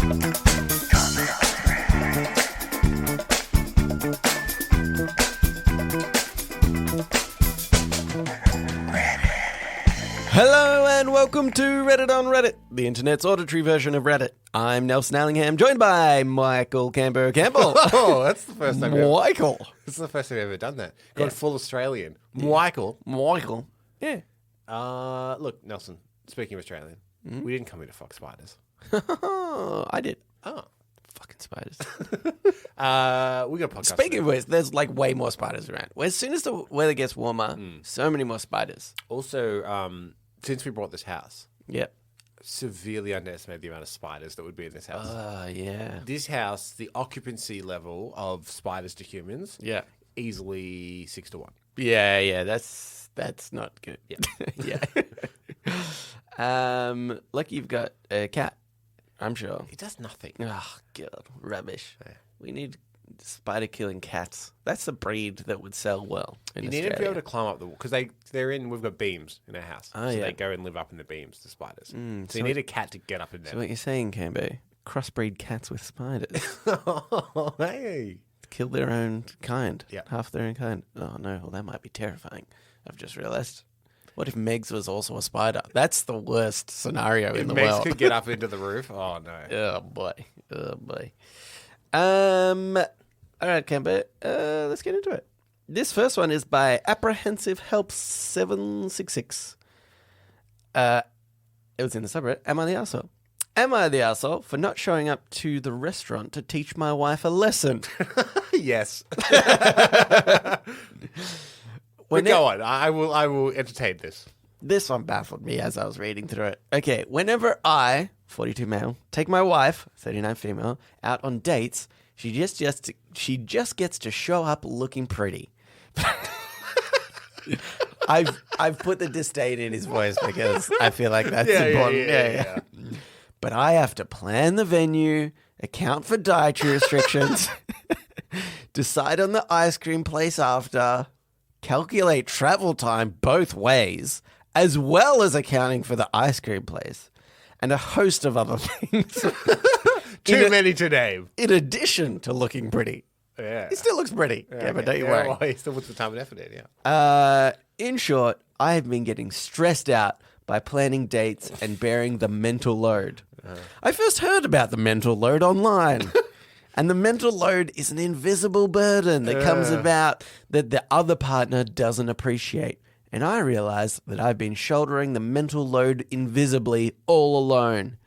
Hello and welcome to Reddit on Reddit, the internet's auditory version of Reddit. I'm Nelson Allingham, joined by Michael Campbell. Oh, that's the first time Michael. This is the first time I've ever done that. Gone full Australian. Michael. Yeah. Look, Nelson, speaking of Australian, we didn't come here to fuck spiders. I did. Oh. Fucking spiders. We got a podcast. Speaking of which, there's like way more spiders around. As soon as the weather gets warmer, so many more spiders. Also, since we bought this house, Yep. severely underestimated the amount of spiders that would be in this house. Yeah. This house, the occupancy level of spiders to humans, Yeah. easily 6 to 1. Yeah, that's not good. Yeah. yeah. Like you've got a cat, I'm sure. It does nothing. Oh, God, rubbish. Yeah. We need spider-killing cats. That's the breed that would sell well in You Australia. need to be able to climb up the wall because we've got beams in our house. Oh, so yeah. they go and live up in the beams, the spiders. So so you need a cat to get up in there. So what you're saying, Cambo, crossbreed cats with spiders. Oh, hey. Kill their own kind. Yeah. Half their own kind. Oh, no. Well, that might be terrifying. I've just realised. What if Megs was also a spider? That's the worst scenario in the Megs world. could get up into the roof. Oh, no. Oh, boy. All right, Cambo. Let's get into it. This first one is by Apprehensive Help 766. It was in the subreddit. Am I the arsehole? Am I the arsehole for not showing up to the restaurant to teach my wife a lesson? Yes. When Go on. I will entertain this. This one baffled me as I was reading through it. Okay, whenever I, 42 male, take my wife, 39 female, out on dates, she just gets to show up looking pretty. I've put the disdain in his voice because I feel like that's important. Yeah. But I have to plan the venue, account for dietary restrictions, decide on the ice cream place after, calculate travel time both ways, as well as accounting for the ice cream place, and a host of other things. Too many to name. In addition to looking pretty. Yeah. He still looks pretty. Yeah, but don't you worry. Well, he still puts the time and effort in, yeah. In short, I have been getting stressed out by planning dates and bearing the mental load. I first heard about the mental load online. And the mental load is an invisible burden that comes about that the other partner doesn't appreciate. And I realized that I've been shouldering the mental load invisibly all alone.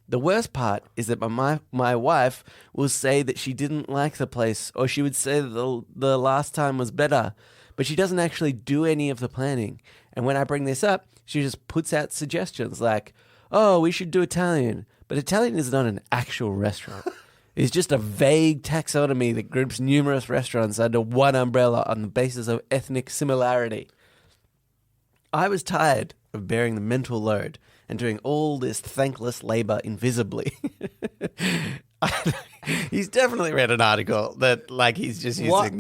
The worst part is that my wife will say that she didn't like the place, or she would say that the last time was better, but she doesn't actually do any of the planning. And when I bring this up, she just puts out suggestions like, oh, we should do Italian. But Italian is not an actual restaurant. It's just a vague taxonomy that groups numerous restaurants under one umbrella on the basis of ethnic similarity. I was tired of bearing the mental load and doing all this thankless labor invisibly. He's definitely read an article that, like, he's just using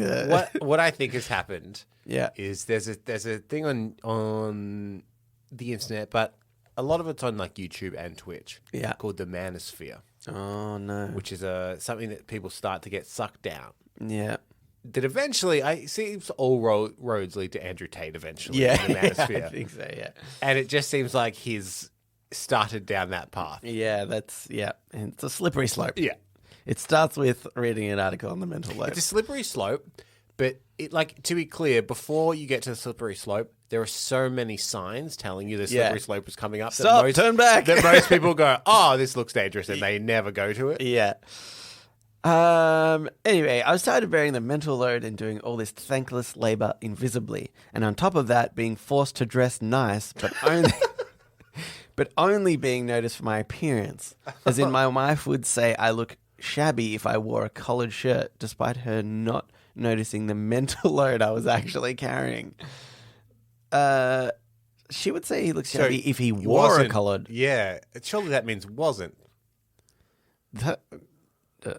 what I think has happened. Yeah. Is there's a thing on the internet, but a lot of it's on like YouTube and Twitch. Yeah. Called the manosphere. Oh no. Which is something that people start to get sucked down. Yeah. That eventually, I seems all roads lead to Andrew Tate eventually. Yeah. In the manosphere. I think so. Yeah. And it just seems like he's started down that path. Yeah. And it's a slippery slope. Yeah. It starts with reading an article on the mental load. It's a slippery slope, but to be clear, before you get to the slippery slope, there are so many signs telling you the slippery slope is coming up. Stop, turn back. That most people go, oh, this looks dangerous, and they never go to it. Yeah. Anyway, I was tired of bearing the mental load and doing all this thankless labor invisibly. And on top of that, being forced to dress nice, but only being noticed for my appearance. As in, my wife would say I look shabby if I wore a collared shirt, despite her not noticing the mental load I was actually carrying. She would say he looks shabby if he wore a collared. Yeah, surely that means wasn't.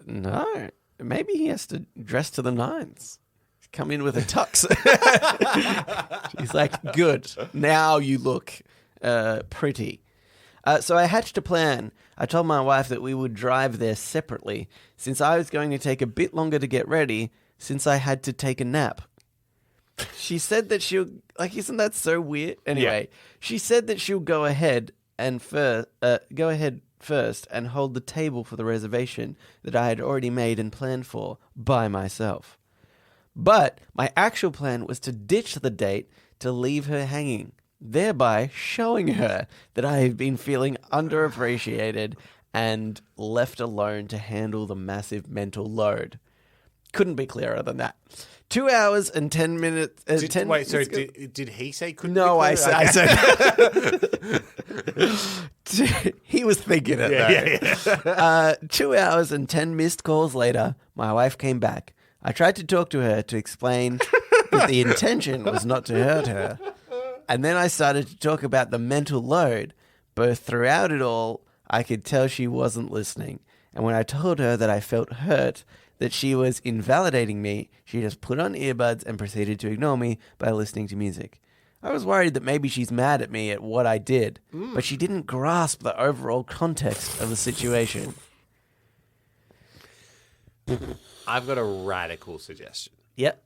No, maybe he has to dress to the nines. Come in with a tux. He's like, good. Now you look pretty. So I hatched a plan. I told my wife that we would drive there separately, since I was going to take a bit longer to get ready, since I had to take a nap. She said that she'll... Like, isn't that so weird? Anyway, she said that she'll go ahead first and hold the table for the reservation that I had already made and planned for by myself. But my actual plan was to ditch the date to leave her hanging, thereby showing her that I have been feeling underappreciated and left alone to handle the massive mental load. Couldn't be clearer than that. 2 hours and 10 minutes. Did he say couldn't? No, be I clearer? said. He was thinking it, though. 2 hours and 10 missed calls later, my wife came back. I tried to talk to her to explain that the intention was not to hurt her. And then I started to talk about the mental load, but throughout it all, I could tell she wasn't listening. And when I told her that I felt hurt, that she was invalidating me, she just put on earbuds and proceeded to ignore me by listening to music. I was worried that maybe she's mad at me at what I did, but she didn't grasp the overall context of the situation. I've got a radical suggestion. Yep.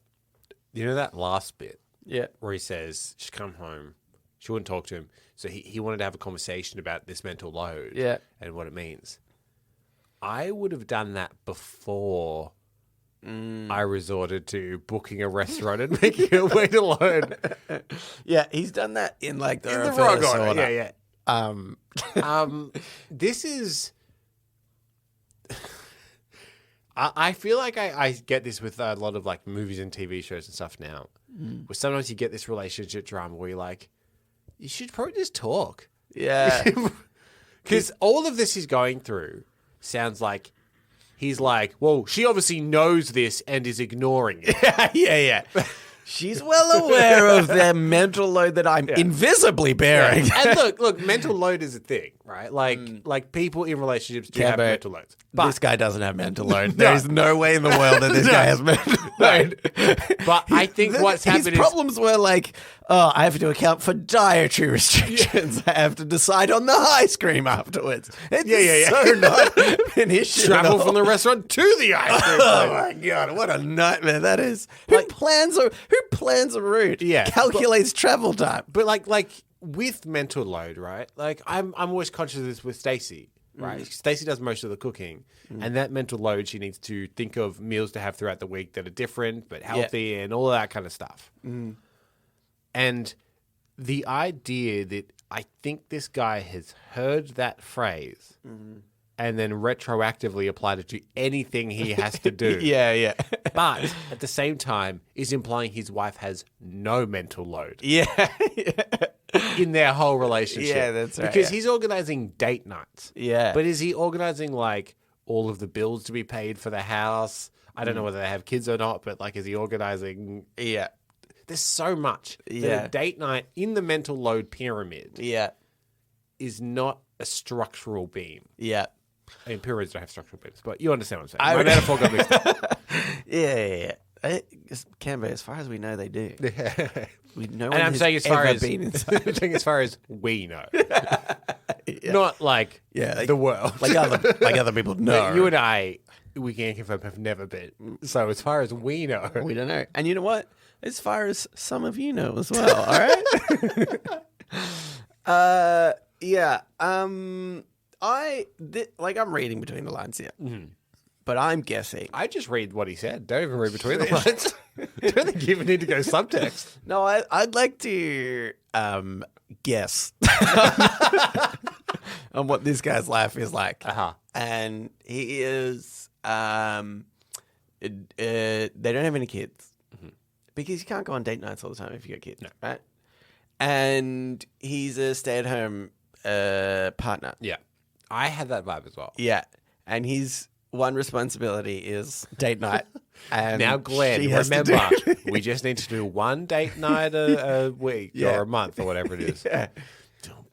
You know that last bit? Yeah. Where he says she's come home, she wouldn't talk to him, so he wanted to have a conversation about this mental load and what it means. I would have done that before I resorted to booking a restaurant and making her wait alone. Yeah, he's done that in like the wrong reverse order. order. Yeah. This is... I feel like I get this with a lot of like movies and TV shows and stuff now, where sometimes you get this relationship drama where you're like, you should probably just talk. Yeah. Because all of this he's going through sounds like he's like, well, she obviously knows this and is ignoring it. Yeah. She's well aware of their mental load that I'm invisibly bearing. Yeah. And look, mental load is a thing, right? Like people in relationships do have mental loads. But this guy doesn't have mental load. There's no way in the world that this guy has mental load. But I think what's happened his problems were like, oh, I have to account for dietary restrictions. I have to decide on the ice cream afterwards. It's so not an issue. Travel from the restaurant to the ice cream. Oh my God, what a nightmare that is. Who plans a route? Yeah. Calculates travel time. But like with mental load, right? Like I'm always conscious of this with Stacey, right? Stacey does most of the cooking, and that mental load, she needs to think of meals to have throughout the week that are different but healthy and all of that kind of stuff. And the idea that I think this guy has heard that phrase and then retroactively applied it to anything he has to do. Yeah. But at the same time is implying his wife has no mental load. Yeah. In their whole relationship. Yeah, that's right. Because he's organizing date nights. Yeah. But is he organizing like all of the bills to be paid for the house? I don't know whether they have kids or not, but like, is he organizing? Yeah. There's so much. Yeah. That a date night in the mental load pyramid Yeah. is not a structural beam. Yeah. I mean, pyramids don't have structural beams, but you understand what I'm saying. My metaphor got mixed up. Yeah. Canberra, as far as we know, they do. No one And I'm has saying as far ever as been inside. I'm saying as far as we know, not like the world, like other people know. You and I, we can confirm, have never been. So as far as we know, We don't know. And you know what? As far as some of you know as well, all right? I'm reading between the lines here. But I'm guessing. I just read what he said. Don't even read between the lines. Don't think you even need to go subtext. No, I'd like to guess on what this guy's life is like. And he is they don't have any kids. Because you can't go on date nights all the time if you got kids, right? And he's a stay-at-home partner. Yeah. I had that vibe as well. Yeah. And his one responsibility is date night. And now, Glenn, remember, we just need to do one date night a week or a month or whatever it is. Yeah. Don't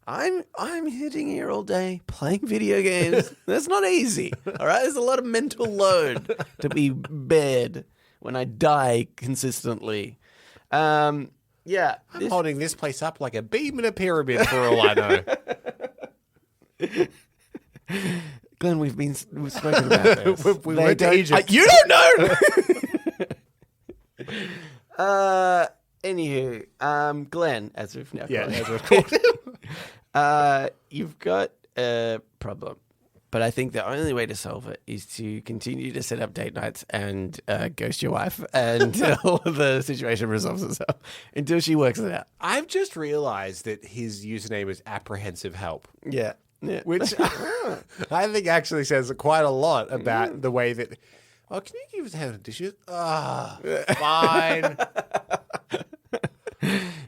I'm hitting here all day playing video games. That's not easy. All right, there's a lot of mental load to be bared when I die consistently. Yeah. I'm holding this place up like a beam in a pyramid for all I know. Glenn, we've spoken about this. we went to Egypt. You don't know! Anywho, Glenn, as we've now called him. As we've called him. You've got a problem. But I think the only way to solve it is to continue to set up date nights and ghost your wife until the situation resolves itself, until she works it out. I've just realized that his username is apprehensive help. Yeah. Which I think actually says quite a lot about the way that, can you give us a hand of dishes? Fine.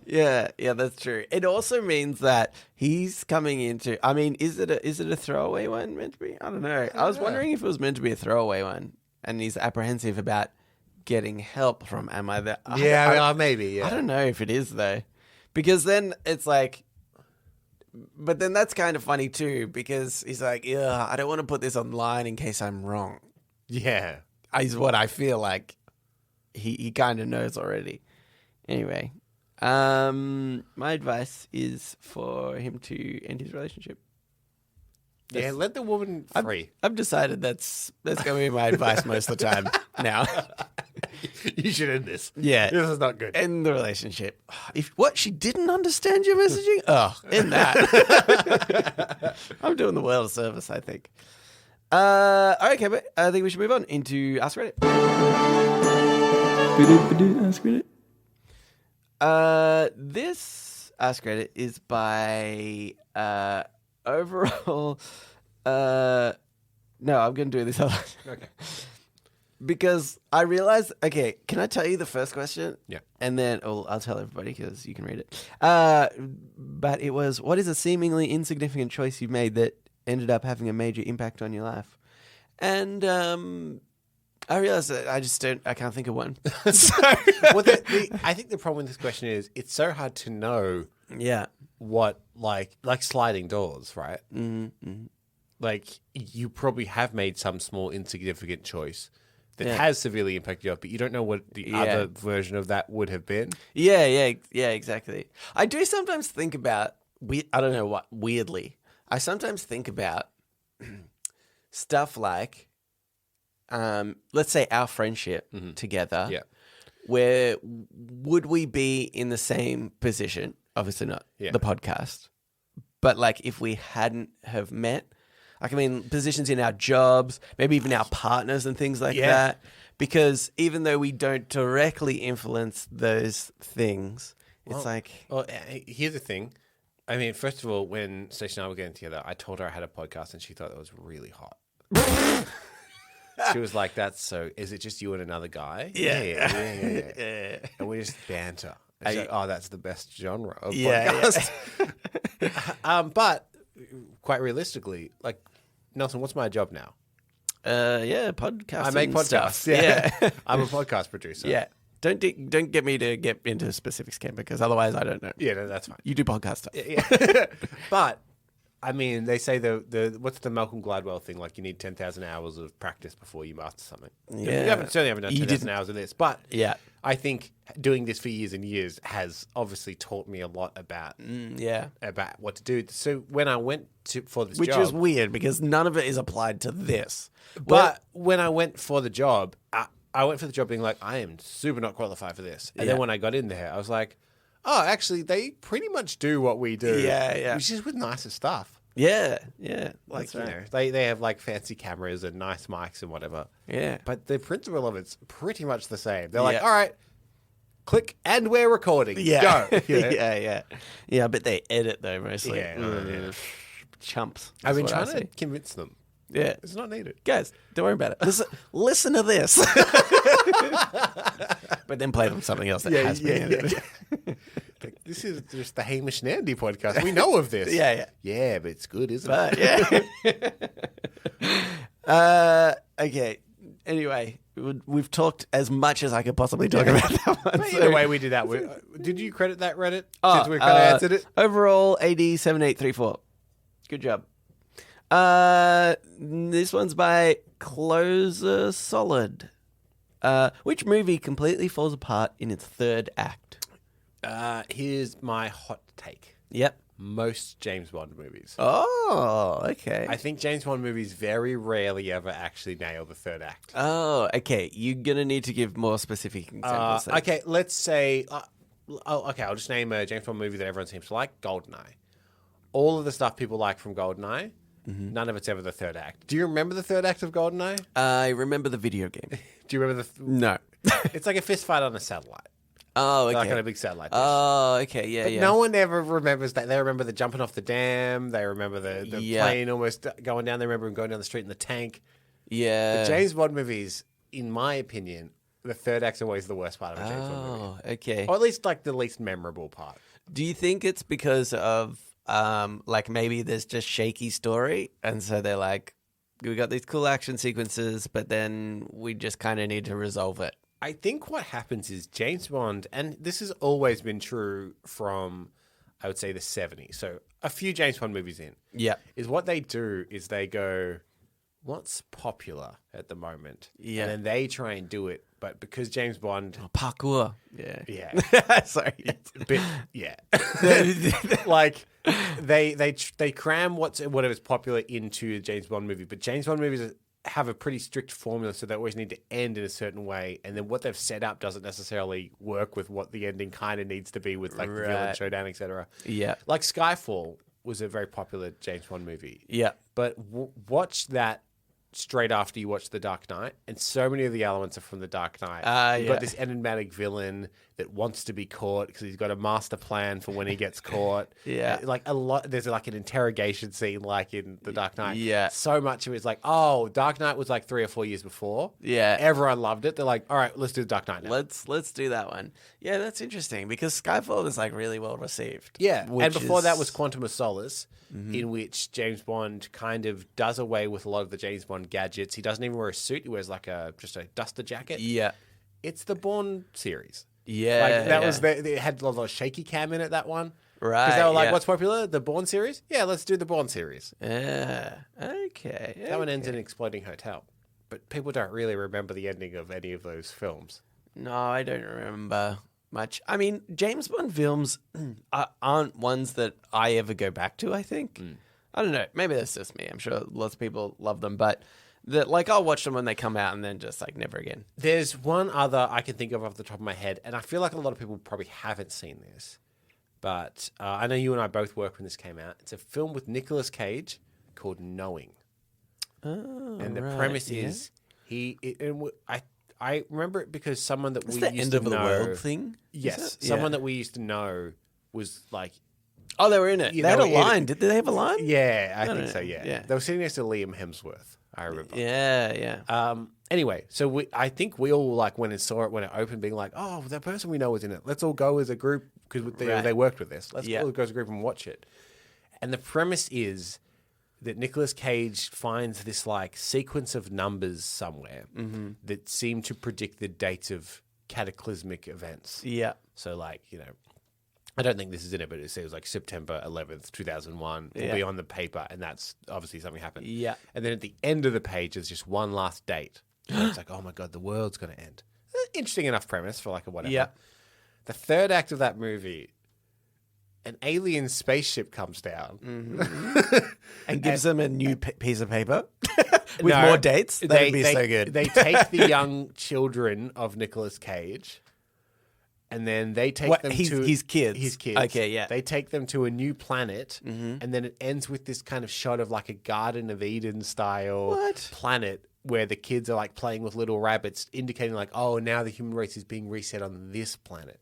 Yeah, that's true. It also means that he's coming into. I mean, is it a throwaway one meant to be? I don't know. I was wondering if it was meant to be a throwaway one, and he's apprehensive about getting help from. Am I there? Maybe. Yeah, I don't know if it is though, because then it's like. But then that's kind of funny too, because he's like, "Yeah, I don't want to put this online in case I'm wrong." Yeah, is what I feel like. He kind of knows already. Anyway. My advice is for him to end his relationship. Let the woman free. I've decided that's going to be my advice most of the time now. You should end this. Yeah. This is not good. End the relationship. She didn't understand your messaging? End that. I'm doing the world a service, I think. Okay, but I think we should move on into Ask Reddit. Ask Reddit. This Ask Reddit is by overall. No, I'm going to do this. Okay. Because I realized. Okay, can I tell you the first question? Yeah. And then I'll tell everybody because you can read it. But it was, what is a seemingly insignificant choice you made that ended up having a major impact on your life? And I realized that I can't think of one. So, I think the problem with this question is it's so hard to know. Yeah. What like sliding doors, right? Mm-hmm. Like you probably have made some small insignificant choice that has severely impacted you, but you don't know what the other version of that would have been. Yeah, exactly. I do sometimes think about I don't know what, weirdly. I sometimes think about stuff like let's say our friendship together. Yeah. Where would we be in the same position? Obviously not the podcast. But like if we hadn't have met, like I mean positions in our jobs, maybe even our partners and things like that. Because even though we don't directly influence those things, it's like... Well, here's the thing. I mean, first of all, when Stacey and I were getting together, I told her I had a podcast and she thought it was really hot. She was like, is it just you and another guy? Yeah. And we just banter. She's like, that's the best genre of podcast. But quite realistically, like, Nelson, what's my job now? Podcast. I make podcasts. Yeah. I'm a podcast producer. Yeah. Don't get me to get into specifics, Ken, because otherwise I don't know. Yeah, no, that's fine. You do podcast stuff. Yeah. But I mean, they say the what's the Malcolm Gladwell thing? Like you need 10,000 hours of practice before you master something. Yeah. You certainly haven't done 10,000 hours of this, but yeah, I think doing this for years and years has obviously taught me a lot about about what to do. So when I went for this which job, is weird because none of it is applied to this. But when I went for the job, I went for the job being like, I am super not qualified for this. And then when I got in there, I was like, oh, actually, they pretty much do what we do. Yeah. Which is with nicer stuff. Yeah. Like, you know, they have like fancy cameras and nice mics and whatever. Yeah. But the principle of it's pretty much the same. They're like, all right, click and we're recording. Yeah. Go. You know? Yeah, but they edit though mostly. Yeah. Chumps. I've been trying to convince them. Yeah. It's not needed. Guys, don't worry about it. Listen to this. But then play them something else that has been edited. This is just the Hamish and Andy podcast. We know of this. Yeah, but it's good, isn't it? Yeah. Okay. Anyway, we've talked as much as I could possibly talk about that one. Either way, we did that. Did you credit that Reddit? Since we kind of answered it? Overall, AD7834. Good job. This one's by Closer Solid. Which movie completely falls apart in its third act? Here's my hot take. Yep. Most James Bond movies. Oh, okay. I think James Bond movies very rarely ever actually nail the third act. Oh, okay. You're going to need to give more specific examples. then. Okay, let's say... I'll just name a James Bond movie that everyone seems to like, GoldenEye. All of the stuff people like from GoldenEye, none of it's ever the third act. Do you remember the third act of GoldenEye? I remember the video game. Do you remember No. It's like a fist fight on a satellite. Oh, okay. Like on a big satellite dish. Oh, okay. Yeah, But yeah. no one ever remembers that. They remember the jumping off the dam. They remember the plane almost going down. They remember him going down the street in the tank. Yeah. The James Bond movies, in my opinion, the third act's always the worst part of a James Bond movie. Oh, okay. Or at least like the least memorable part. Do you think it's because of like maybe there's just shaky story, and so they're like, we got these cool action sequences, but then we just kind of need to resolve it. I think what happens is James Bond, and this has always been true from, I would say, the 70s. So a few James Bond movies in. Yeah. Is what they do is they go, what's popular at the moment? Yeah. And then they try and do it. But because James Bond... Oh, parkour. Yeah. Yeah. Sorry. Yeah. Like, they cram whatever's popular into a James Bond movie. But James Bond movies have a pretty strict formula, so they always need to end in a certain way. And then what they've set up doesn't necessarily work with what the ending kind of needs to be with, like, the villain showdown, etc. Yeah. Like, Skyfall was a very popular James Bond movie. Yeah. But watch that straight after you watch The Dark Knight, and so many of the elements are from The Dark Knight. You've got this enigmatic villain that wants to be caught because he's got a master plan for when he gets caught. Yeah. Like a lot, there's like an interrogation scene like in The Dark Knight. Yeah. So much of it's like, oh, Dark Knight was like 3 or 4 years before. Yeah. Everyone loved it. They're like, all right, let's do The Dark Knight now. Let's do that one. Yeah, that's interesting because Skyfall was like really well received. Yeah, and before that was is- Quantum of Solace, in which James Bond kind of does away with a lot of the James Bond gadgets. He doesn't even wear a suit; he wears like just a duster jacket. Yeah. It's the Bourne series. Yeah. Like that was they had a lot of shaky cam in it. That one, Right. Because they were like, yeah. "What's popular? The Bourne series? Yeah, let's do the Bourne series." Yeah. Okay. That one ends in an exploding hotel, but people don't really remember the ending of any of those films. No, I don't remember much. I mean, James Bond films aren't ones that I ever go back to, I think. I don't know. Maybe that's just me. I'm sure lots of people love them, but I'll watch them when they come out and then just like never again. There's one other I can think of off the top of my head, and I feel like a lot of people probably haven't seen this, but I know you and I both worked when this came out. It's a film with Nicolas Cage called Knowing. Oh, And the right, premise yeah. is I remember it because someone that It's we the used end to of the know, world thing. Yes, Is it? someone Yeah. that we used to know was like, Oh, they were in it. Yeah, they had they a were in it. line. Did they have a line? yeah, I No, think no, so. Yeah. yeah. They were sitting next to Liam Hemsworth. I remember. Yeah, yeah. Anyway, so I think we all like went and saw it when it opened, being like, "Oh, that person we know was in it. Let's all go as a group because Right. they worked with this. Let's Yeah. all go as a group and watch it." And the premise is that Nicolas Cage finds this like sequence of numbers somewhere that seem to predict the dates of cataclysmic events. Yeah. So, like, you know, I don't think this is in it, but it says like September 11th, 2001 will Yeah. be on the paper, and that's obviously something happened. Yeah. And then at the end of the page, there's just one last date. And it's like, oh my God, the world's going to end. Interesting enough premise for like a whatever. Yeah. The third act of that movie, an alien spaceship comes down. And gives them a new piece of paper with No, more dates. That'd be so good. They take the young children of Nicolas Cage, and then they take What, them his- to his kids? His kids. Okay, yeah. They take them to a new planet, and then it ends with this kind of shot of like a Garden of Eden style What? planet where the kids are like playing with little rabbits, indicating like, oh, now the human race is being reset on this planet.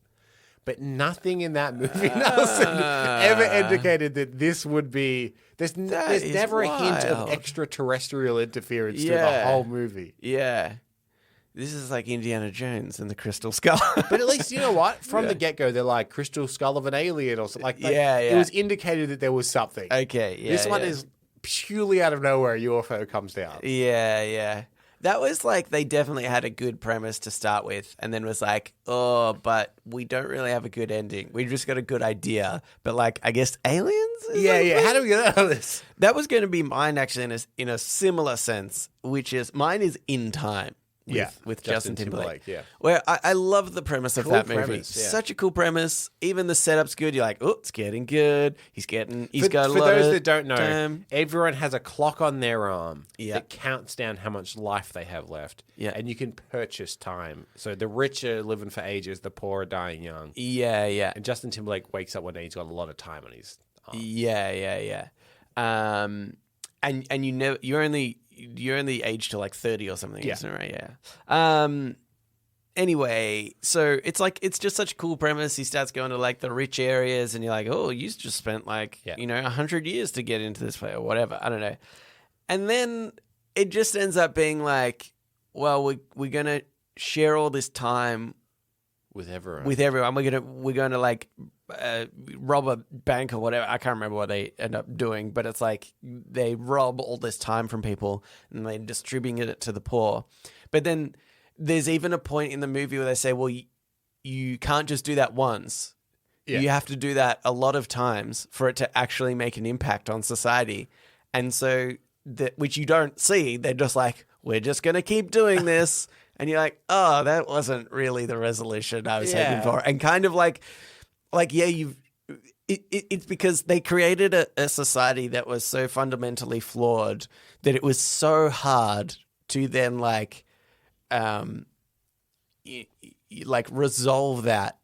But nothing in that movie, Nelson, ever indicated that this would be. There's is never a hint of wild. extraterrestrial interference to the Yeah. whole movie. Yeah. This is like Indiana Jones and the Crystal Skull. But at least you know what? From the get go, they're like crystal skull of an alien or something. Like, Yeah, It yeah. was indicated that there was something. Okay, yeah. this one yeah. is purely out of nowhere. A UFO comes down. Yeah, yeah. That was like they definitely had a good premise to start with, and then was like, oh, but we don't really have a good ending. We just got a good idea, but like I guess aliens. Is Yeah, that yeah. the How do we get out of this? That was going to be mine actually in a similar sense, which is mine is in time. with Justin Timberlake. Yeah. Where I love the premise of that movie. Premise, yeah. Such a cool premise. Even the setup's good. You're like, oh, it's getting good. He's got a For lot those of that don't know, time. everyone has a clock on their arm Yeah. that counts down how much life they have left. Yeah. And you can purchase time. So the rich are living for ages, the poor are dying young. Yeah. And Justin Timberlake wakes up one day, he's got a lot of time on his arm. Yeah. And you're only aged to like 30 or something, isn't it? Right? Yeah. Anyway, so it's just such a cool premise. He starts going to like the rich areas, and you're like, oh, you just spent 100 years to get into this place or whatever. I don't know. And then it just ends up being like, well, we're gonna share all this time With everyone. We're gonna like rob a bank or whatever. I can't remember what they end up doing, but it's like they rob all this time from people and they're distributing it to the poor. But then there's even a point in the movie where they say, well, you can't just do that once. Yeah. You have to do that a lot of times for it to actually make an impact on society. And so, which you don't see, they're just like, we're just going to keep doing this. And you're like, oh, that wasn't really the resolution I was hoping for. And kind of it's because they created a society that was so fundamentally flawed that it was so hard to then resolve that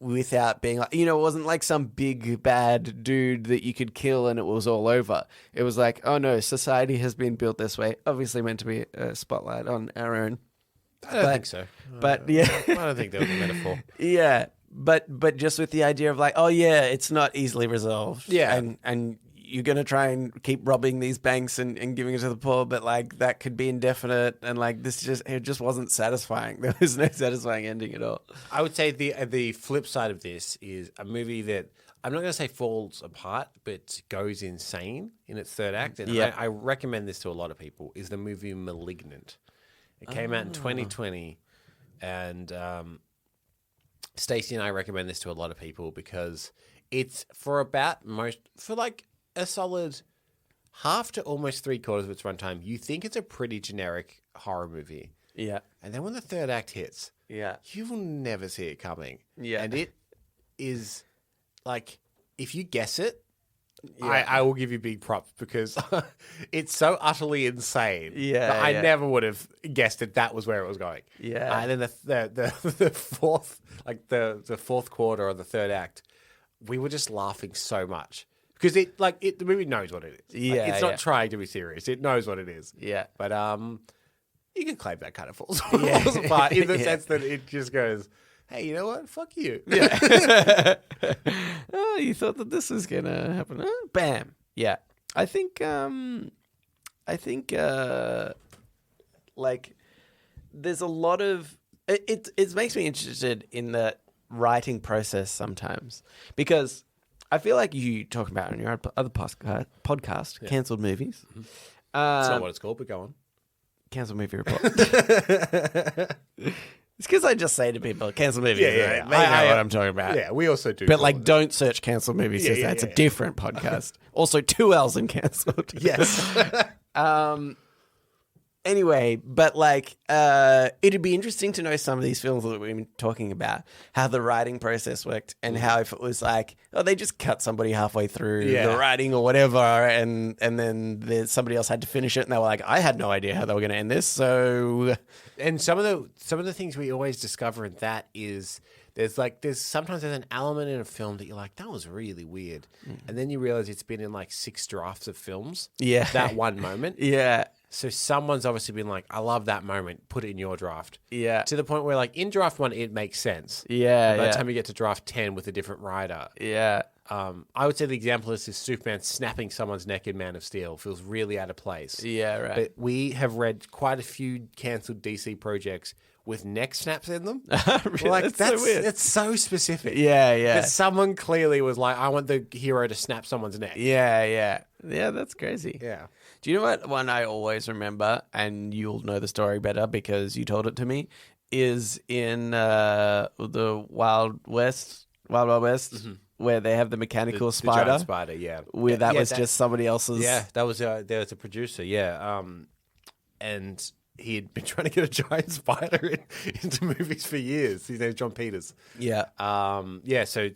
without being like, it wasn't like some big bad dude that you could kill and it was all over. It was like, oh no, society has been built this way. Obviously meant to be a spotlight on our own. I don't think so. But yeah. I don't think that was a metaphor. Yeah. But just with the idea of like, oh yeah, it's not easily resolved. Yeah. And you're going to try and keep robbing these banks and giving it to the poor, but like that could be indefinite. And like it just wasn't satisfying. There was no satisfying ending at all. I would say the flip side of this is a movie that I'm not going to say falls apart, but goes insane in its third act. And I recommend this to a lot of people, is the movie Malignant. It came out in 2020, and Stacey and I recommend this to a lot of people because it's for like a solid half to almost 3/4 of its runtime. You think it's a pretty generic horror movie. Yeah. And then when the third act hits, yeah, you will never see it coming. Yeah. And it is like, if you guess it, I will give you big props because it's so utterly insane. Yeah, that I never would have guessed that was where it was going. Yeah, and then the fourth, like the fourth quarter or the third act, we were just laughing so much because the movie knows what it is. Yeah, it's not trying to be serious. It knows what it is. Yeah, but you can claim that kind of falls apart in the sense that it just goes, hey, you know what? Fuck you. Yeah. Oh, you thought that this was gonna happen? Oh, bam. Yeah. I think like there's a lot of it makes me interested in the writing process sometimes because I feel like you talk about on your other podcast, cancelled movies. Mm-hmm. It's not what it's called, but go on. Cancelled movie report. It's because I just say to people, cancel movies. Yeah. They know what I'm talking about. Yeah, we also do. But like, don't search cancel movies. It's a different podcast. Also, 2 L's in cancelled. Yes. Anyway, but like, it'd be interesting to know some of these films that we've been talking about, how the writing process worked and how if it was like, oh, they just cut somebody halfway through the writing or whatever, and then somebody else had to finish it, and they were like, I had no idea how they were going to end this, so. And some of the things we always discover in that is there's sometimes an element in a film that you're like, that was really weird, and then you realize it's been in like 6 drafts of films. Yeah, that one moment. Yeah. So someone's obviously been like, I love that moment. Put it in your draft. Yeah. To the point where like in draft 1, it makes sense. Yeah. By the time you get to draft 10 with a different writer. Yeah. I would say the example is Superman snapping someone's neck in Man of Steel. Feels really out of place. Yeah, right. But we have read quite a few cancelled DC projects with neck snaps in them. Really? Like, that's so weird. It's so specific. Yeah. But someone clearly was like, I want the hero to snap someone's neck. Yeah, that's crazy. Yeah. Do you know what one I always remember, and you'll know the story better because you told it to me, is in the Wild West, mm-hmm. where they have the mechanical spider. The giant spider, yeah. Where that was just somebody else's. Yeah, that was there was a producer, yeah. And he had been trying to get a giant spider into movies for years. His name's John Peters. Yeah. So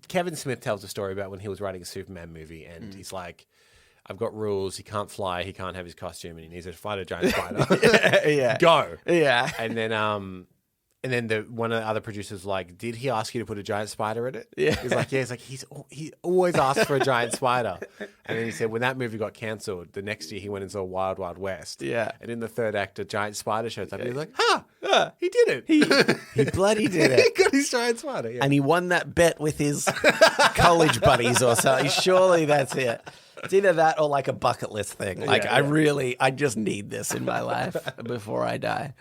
Kevin Smith tells a story about when he was writing a Superman movie, and he's like, I've got rules. He can't fly. He can't have his costume, and he needs to fight a giant spider. Yeah. Go. Yeah. And then one of the other producers like, did he ask you to put a giant spider in it? Yeah. He's like, yeah. He's like, he always asked for a giant spider. And then he said, when that movie got cancelled, the next year he went and saw Wild Wild West. Yeah. And in the third act, a giant spider shows up. And he's like, he did it. He bloody did it. He got his giant spider. Yeah. And he won that bet with his college buddies or something. Surely that's it. It's either that or like a bucket list thing. Like I just need this in my life before I die.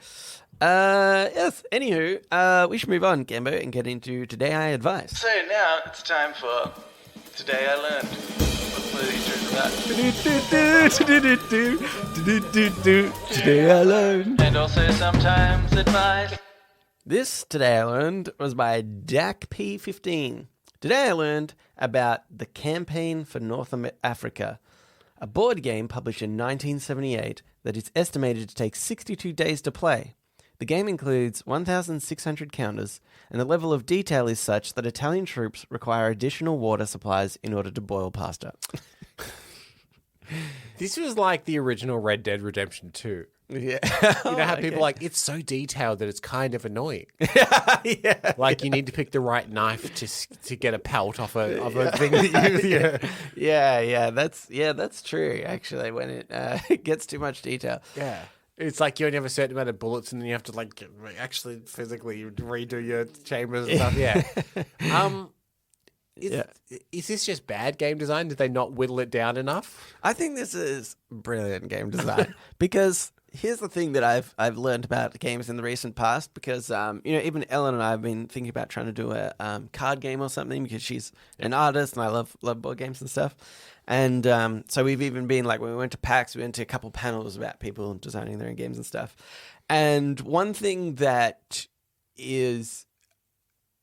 Yes. Anywho, we should move on, Gambo, and get into Today I Advise. So now it's time for Today I Learned. What are these about? Today I Learned. And also sometimes advice. This Today I Learned was by Dak P15. Today I learned about the Campaign for North Africa, a board game published in 1978 that is estimated to take 62 days to play. The game includes 1,600 counters, and the level of detail is such that Italian troops require additional water supplies in order to boil pasta. This was like the original Red Dead Redemption 2. Yeah. You know how people are like, it's so detailed that it's kind of annoying. Yeah. Like you need to pick the right knife to get a pelt off a thing that you... Yeah. That's true, actually, when it gets too much detail. Yeah. It's like you only have a certain amount of bullets and then you have to like actually physically redo your chambers and stuff. Yeah. Is this just bad game design? Did they not whittle it down enough? I think this is brilliant game design because here's the thing that I've learned about games in the recent past because even Ellen and I have been thinking about trying to do a card game or something because she's an artist and I love board games and stuff. And so we've even been like, when we went to PAX, we went to a couple panels about people designing their own games and stuff. And one thing that is,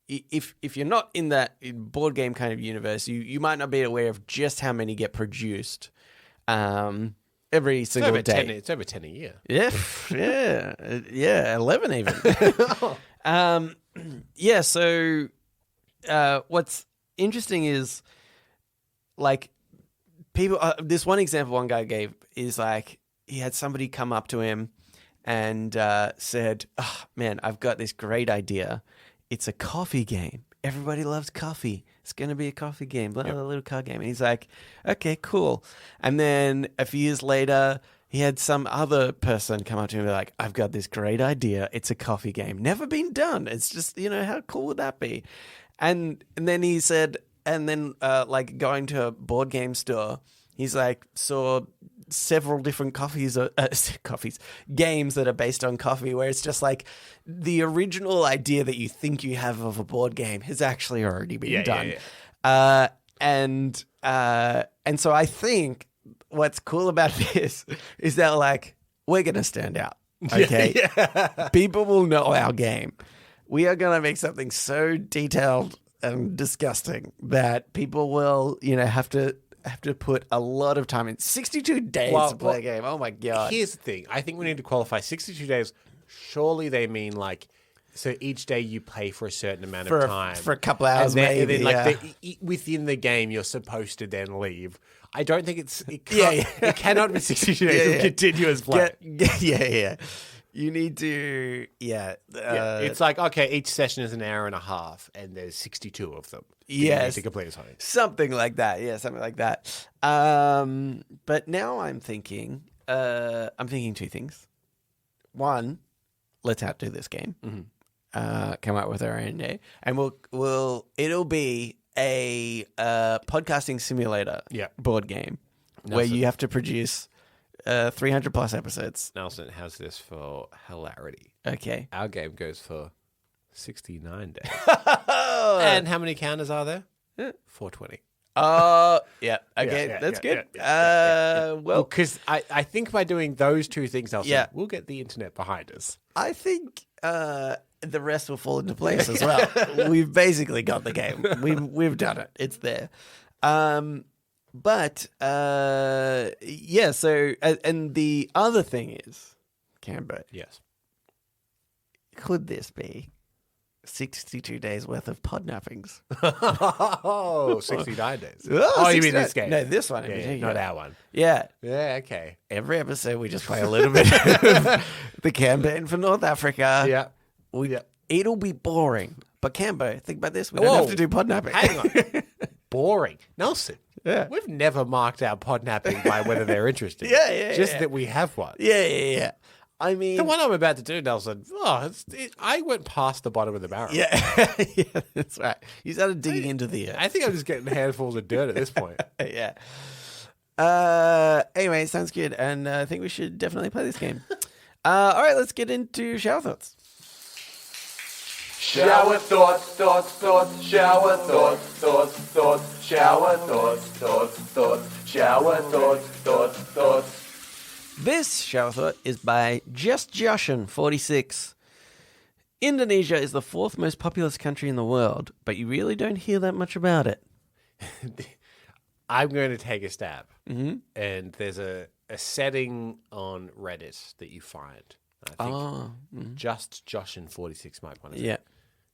if you're not in that board game kind of universe, you might not be aware of just how many get produced every single day. It's over 10 a year. Yeah, 11 even. So what's interesting is like people, this one example one guy gave is like he had somebody come up to him and said, "Oh, man, I've got this great idea. It's a coffee game. Everybody loves coffee. It's going to be a coffee game, a little card game." And he's like, "Okay, cool." And then a few years later, he had some other person come up to him and be like, "I've got this great idea. It's a coffee game. Never been done. It's just, how cool would that be?" And then he said, like going to a board game store, he's like, saw several different games that are based on coffee, where it's just like the original idea that you think you have of a board game has actually already been done. And so I think what's cool about this is that like we're gonna stand out. Okay, people will know our game. We are gonna make something so detailed and disgusting that people will, have to put a lot of time in. 62 days to play a game. Oh my God. Here's the thing. I think we need to qualify 62 days. Surely they mean like, so each day you play for a certain amount of time. For a couple hours, and then, maybe. Within the game, you're supposed to then leave. I don't think it cannot be 62 days of continuous play. You need to, It's like, okay, each session is an hour and a half, and there's 62 of them. You need to complete something. Something like that. Yeah, something like that. But now I'm thinking two things. One, let's outdo this game. Mm-hmm. Come up with our own day, and it'll be a podcasting simulator board game where you have to produce 300 plus episodes. Nelson has this for hilarity. Okay. Our game goes for 69 days. And how many counters are there? 420. Okay, that's good. Well, because I think by doing those two things, Nelson, we'll get the internet behind us. I think the rest will fall into place as well. We've basically got the game. We've done it. It's there. So and the other thing is, Cambo, Yes. could this be 62 days worth of podnappings? Oh, 69 days. Oh, you mean 69. this game? No, this one in Yeah, particular. not our one. Yeah. Yeah, okay. Every episode we just play a little bit of the campaign for North Africa. Yeah. It'll be boring. But Cambo, think about this. We don't have to do podnapping. Hang on. Boring. Nelson. Yeah. We've never marked our podnapping by whether they're interested. Yeah, Just yeah. that we have one. Yeah. I mean... The one I'm about to do, Nelson, I went past the bottom of the barrel. Yeah. Yeah, that's right. You started digging into the earth. I think I'm just getting handfuls of dirt at this point. Yeah. Anyway, sounds good. And I think we should definitely play this game. All right, let's get into shower thoughts. Shower thoughts, shower thoughts, shower thoughts, shower thoughts. This shower thought is by Just Joshin 46. Indonesia is the 4th most populous country in the world, but you really don't hear that much about it. I'm going to take a stab. Mm-hmm. And there's a setting on Reddit that you find. I think Just Joshin 46 might want to. Yeah.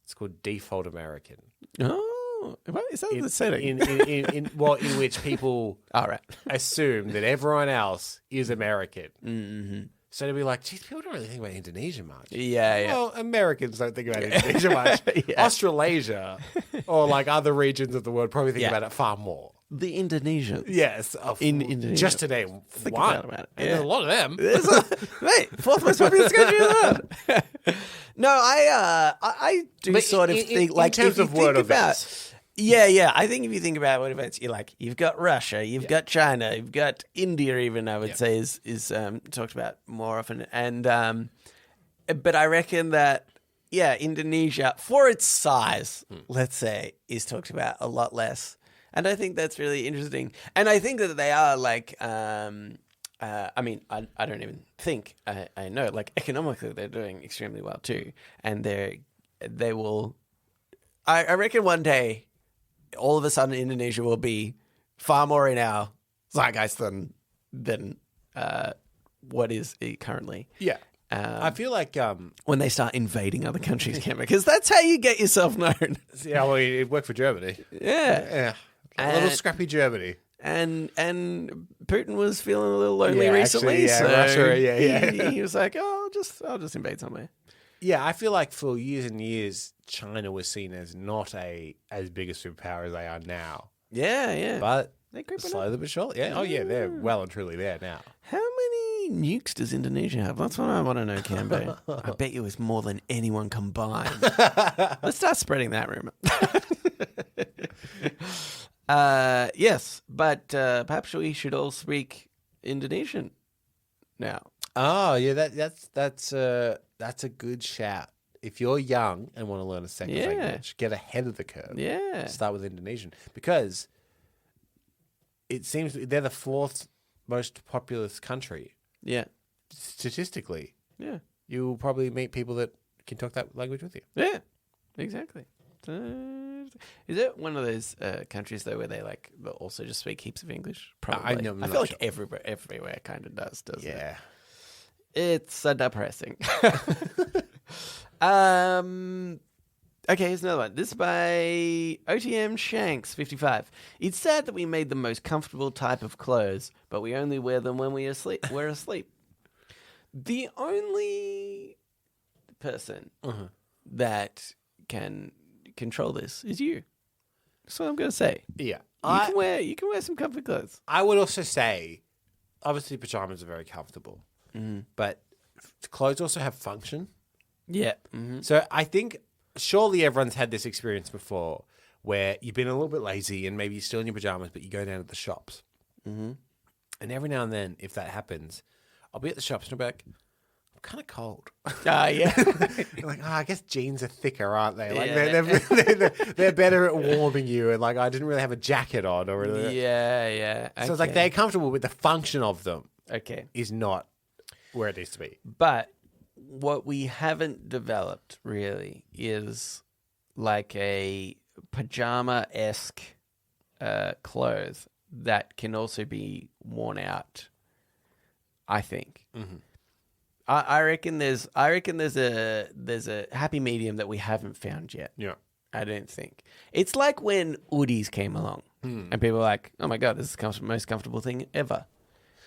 It's called Default American. Oh, what is that the setting? In which people All right. assume that everyone else is American. Mm-hmm. So they'll be like, geez, people don't really think about Indonesia much. Yeah. Well, Americans don't think about Indonesia much. Yeah. Australasia or like other regions of the world probably think about it far more. The Indonesians. Yes. In Indonesia. Just today, Think one. about it. And Yeah. there's a lot of them. Mate, 4th most populous country in the world. No, I do But sort of think, like, in terms if you of word think about... events. Yeah. I think if you think about what events, you've got Russia, you've got China, you've got India. Even I would say is talked about more often. And but I reckon that Indonesia, for its size, let's say, is talked about a lot less. And I think that's really interesting. And I think that they are like. I mean, I don't even think I know. Like economically, they're doing extremely well too, and they will. I reckon one day, all of a sudden, Indonesia will be far more in our zeitgeist than what is it currently. Yeah. I feel like When they start invading other countries, because that's how you get yourself known. it worked for Germany. Yeah. A little scrappy Germany. And Putin was feeling a little lonely recently, actually, so he was like, "Oh, I'll just invade somewhere." Yeah, I feel like for years and years, China was seen as not as big a superpower as they are now. Yeah. But They're creeping slowly but surely. Yeah. Oh, yeah, they're well and truly there now. How many nukes does Indonesia have? That's what I want to know, Cambo. I bet you it's more than anyone combined. Let's start spreading that rumor. Yes, but perhaps we should all speak Indonesian now. Oh, yeah, that's a good shout. If you're young and want to learn a second language, get ahead of the curve. Yeah. Start with Indonesian because it seems they're the 4th most populous country. Yeah. Statistically. Yeah. You will probably meet people that can talk that language with you. Yeah. Exactly. Is it one of those countries though where they they'll also just speak heaps of English? Probably. I'm I not feel like sure. everywhere kind of does, doesn't it? Yeah. It's depressing. Okay, here's another one. This is by OTM Shanks 55. It's sad that we made the most comfortable type of clothes, but we only wear them when we're asleep. The only person that can control this is you. That's what I'm going to say. Yeah. You can wear some comfy clothes. I would also say, obviously, pajamas are very comfortable, but clothes also have function. Yeah. Mm-hmm. So I think surely everyone's had this experience before where you've been a little bit lazy and maybe you're still in your pajamas, but you go down to the shops. Mm-hmm. And every now and then, if that happens, I'll be at the shops and I'll be like, I'm kind of cold. Yeah. You're like, I guess jeans are thicker, aren't they? Like Yeah. they're better at warming you. And like, I didn't really have a jacket on or anything. Yeah. So it's like they're comfortable with the function of them. Okay. Is not where it needs to be. But what we haven't developed really is like a pajama-esque clothes that can also be worn out, I think. Mm-hmm. I reckon there's a happy medium that we haven't found yet. Yeah. I don't think. It's like when Oodies came along and people were like, oh my God, this is the most comfortable thing ever.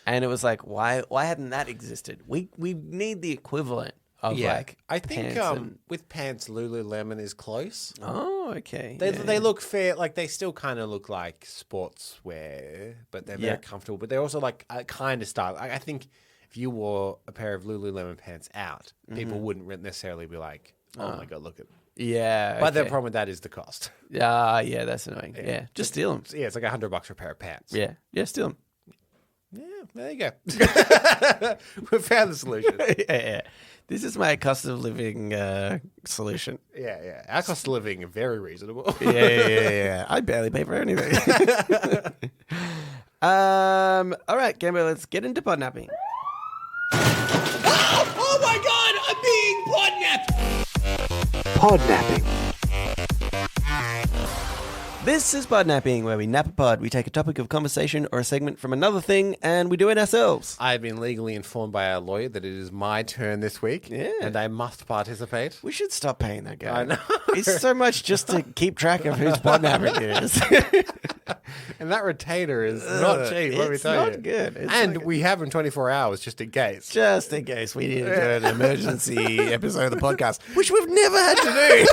And it was like, why hadn't that existed? We need the equivalent of like I think pants with pants, Lululemon is close. Oh, okay. They look fair. Like they still kind of look like sportswear, but they're very comfortable. But they're also like kind of style. I think if you wore a pair of Lululemon pants out, people wouldn't necessarily be like, oh my God, look at them. Yeah. But the problem with that is the cost. Yeah, that's annoying. Yeah. Just steal them. Yeah, it's like $100 for a pair of pants. Yeah, steal them. Yeah, there you go. We found the solution. Yeah. This is my cost of living solution. Yeah. Our cost of living is very reasonable. Yeah. I barely pay for anything. All right, Gambo, let's get into podnapping. Oh my God, I'm being podnapped! Podnapping. This is Podnapping, where we nap a pod. We take a topic of conversation or a segment from another thing, and we do it ourselves. I've been legally informed by our lawyer that it is my turn this week, and I must participate. We should stop paying that guy. I know. It's so much just to keep track of whose podnapping is. And that retainer is not cheap, let me tell you. It's not good. And we have him 24 hours just in case. Just in case we need to do an emergency episode of the podcast, which we've never had to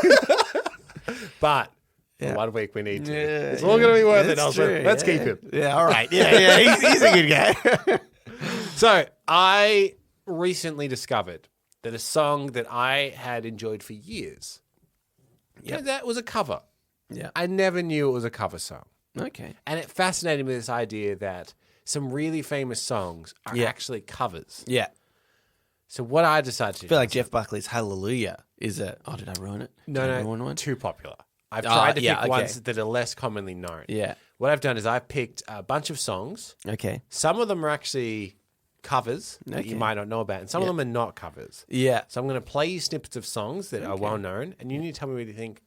do. But for 1 week we need to. It's all going to be worth it, Elsa. Let's keep him. Yeah, all right. Yeah. He's a good guy. So I recently discovered that a song that I had enjoyed for years, that was a cover. Yeah. I never knew it was a cover song. Okay. And it fascinated me, this idea that some really famous songs are actually covers. Yeah. So what I decided to do... I feel like Jeff Buckley's Hallelujah is a... Oh, did I ruin it? No, too popular. I've tried to pick ones that are less commonly known. Yeah. What I've done is I've picked a bunch of songs. Okay. Some of them are actually covers that you might not know about, and some of them are not covers. Yeah. So I'm going to play you snippets of songs that are well known, and you need to tell me whether you think,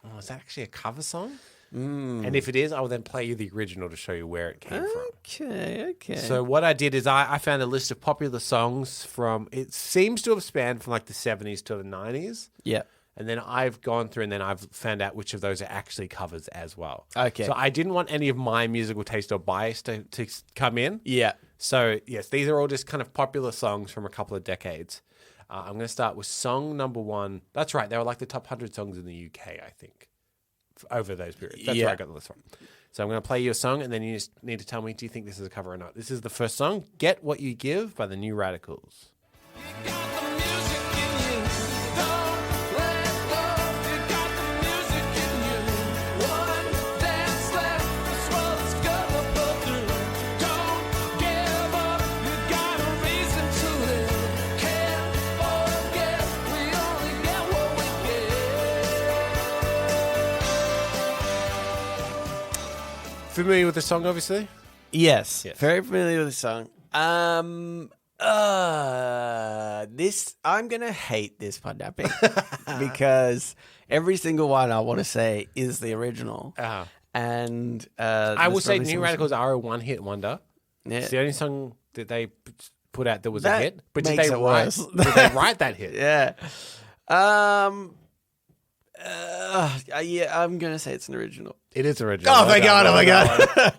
oh, is that actually a cover song? And if it is, I will then play you the original to show you where it came from. Okay. So what I did is I found a list of popular songs from, it seems to have spanned from like the 70s to the 90s. Yeah. And then I've gone through and then I've found out which of those are actually covers as well. Okay. So I didn't want any of my musical taste or bias to come in. Yeah. So yes, these are all just kind of popular songs from a couple of decades. I'm going to start with song number 1. That's right. They were like the top 100 songs in the UK, I think, over those periods. That's where I got the list from. So I'm going to play you a song, and then you just need to tell me, do you think this is a cover or not? This is the first song, Get What You Give by the New Radicals. Familiar with the song, obviously? Yes. Very familiar with the song. This I'm gonna hate this podnapping because every single one I want to say is the original. And I will say New Radicals are a one-hit wonder. Yeah. It's the only song that they put out that was a That hit. But did makes they it write? worse. Did they write that hit? Yeah. Yeah, I'm gonna say it's an original. It is original. Oh my god! Oh my god!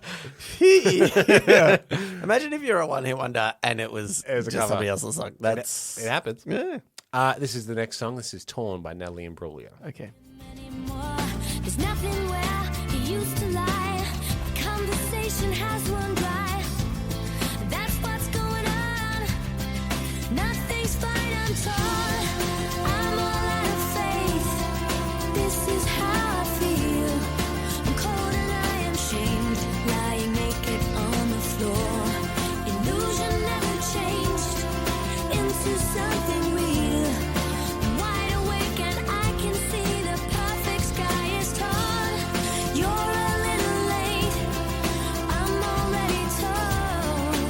Yeah. Imagine if you're a one-hit wonder and it was a just cover. somebody else's song. That's It happens. yeah. This is the next song. This is Torn by Natalie Imbruglia. Okay. There's nothing where he used to lie. Conversation has run dry. That's what's going on. Nothing's fine, I'm torn. I'm all out of faith. This is how I feel. I'm cold and I am shamed. Lying naked on the floor. Illusion never changed into something real. I'm wide awake and I can see the perfect sky is torn. You're a little late. I'm already torn.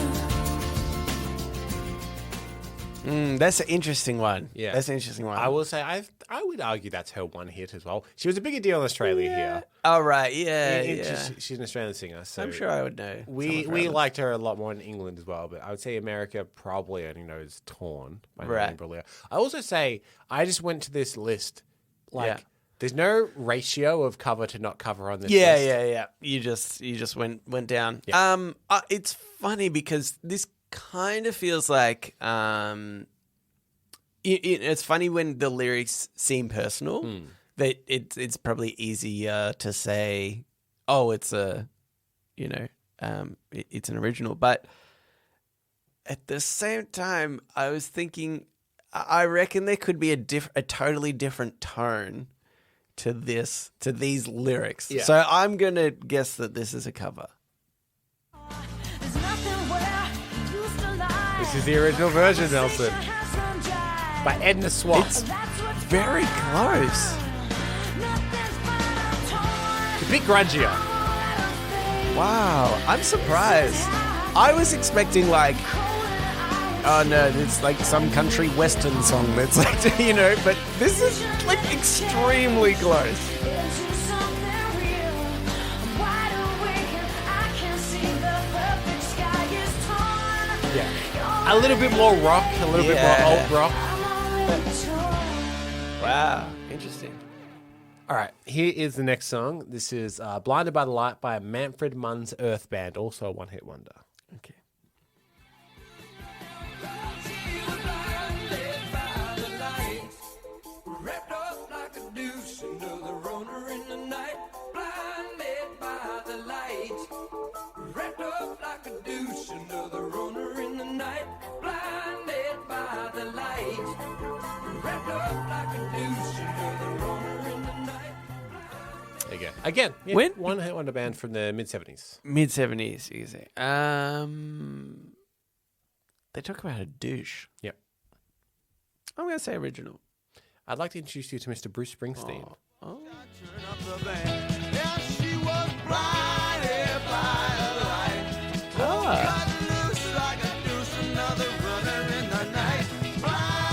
That's an interesting one. Yeah. That's an interesting one. I will say I would argue that's her one hit as well. She was a bigger deal in Australia here. Oh, right. Yeah, It- yeah. She's an Australian singer, so I'm sure I would know. we liked her a lot more in England as well. But I would say America probably only knows "Torn" by Right. Brilliant. I also say I just went to this list like. Yeah. There's no ratio of cover to not cover on this Yeah, list. yeah. You just went down. Yeah. It's funny because this kind of feels like it's funny when the lyrics seem personal. That it's probably easier to say, oh, it's a, it's an original. But at the same time, I was thinking, I reckon there could be a totally different tone to these lyrics. Yeah. So I'm gonna guess that this is a cover. There's nothing where you used to lie. This is the original version, Nelson, Has run dry. by Edna Swat. It's That's what's very close. nothing's but a torn. a bit grungier. Wow, I'm surprised. I was expecting like, oh no, it's like some country western song that's like, but this is like extremely close. Into something real. I'm wide awake and I can see the perfect sky is torn. Yeah, a little bit more rock, a little bit more alt rock. I'm already torn. Wow, interesting. All right, here is the next song. This is "Blinded by the Light" by Manfred Mann's Earth Band, also a one-hit wonder. Okay. Wrapped up like a deuce into the runner in the night, blinded by the light. Wrapped up like a deuce into the runner in the night, blinded by the light. Wrapped up like a deuce into the runner in the night. There you go. Again, yeah, When- one-hit wonder band from the mid-70s. Mid-70s, you say. They talk about a douche. Yep. I'm gonna say original. I'd like to introduce you to Mr. Bruce Springsteen. Oh.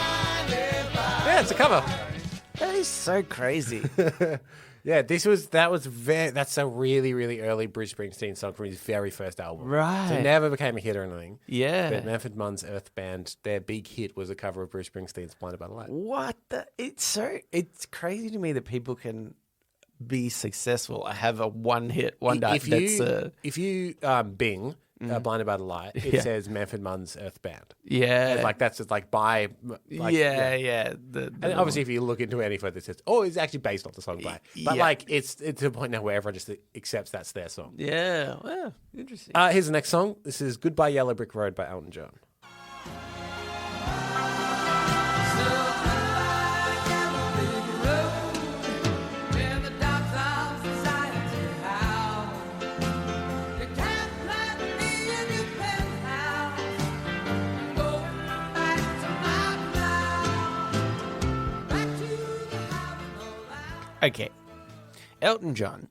Yeah, it's a cover. That is so crazy. Yeah, that's a really, really early Bruce Springsteen song from his very first album. Right. So it never became a hit or anything. Yeah. But Manfred Mann's Earth Band, their big hit was a cover of Bruce Springsteen's Blinded by the Light. What the? It's crazy to me that people can be successful. I have a one-hit wonder. If you Bing Blinded by the Light, it Yeah. says Manfred Mann's Earth Band. yeah, And that's just like by like, yeah. And obviously, if you look into any further, it says, "Oh, it's actually based off the song by." But Yeah. like, it's to a point now where everyone just accepts that's their song. yeah. Well, interesting. Here's the next song. This is "Goodbye Yellow Brick Road" by Elton John. Okay, Elton John.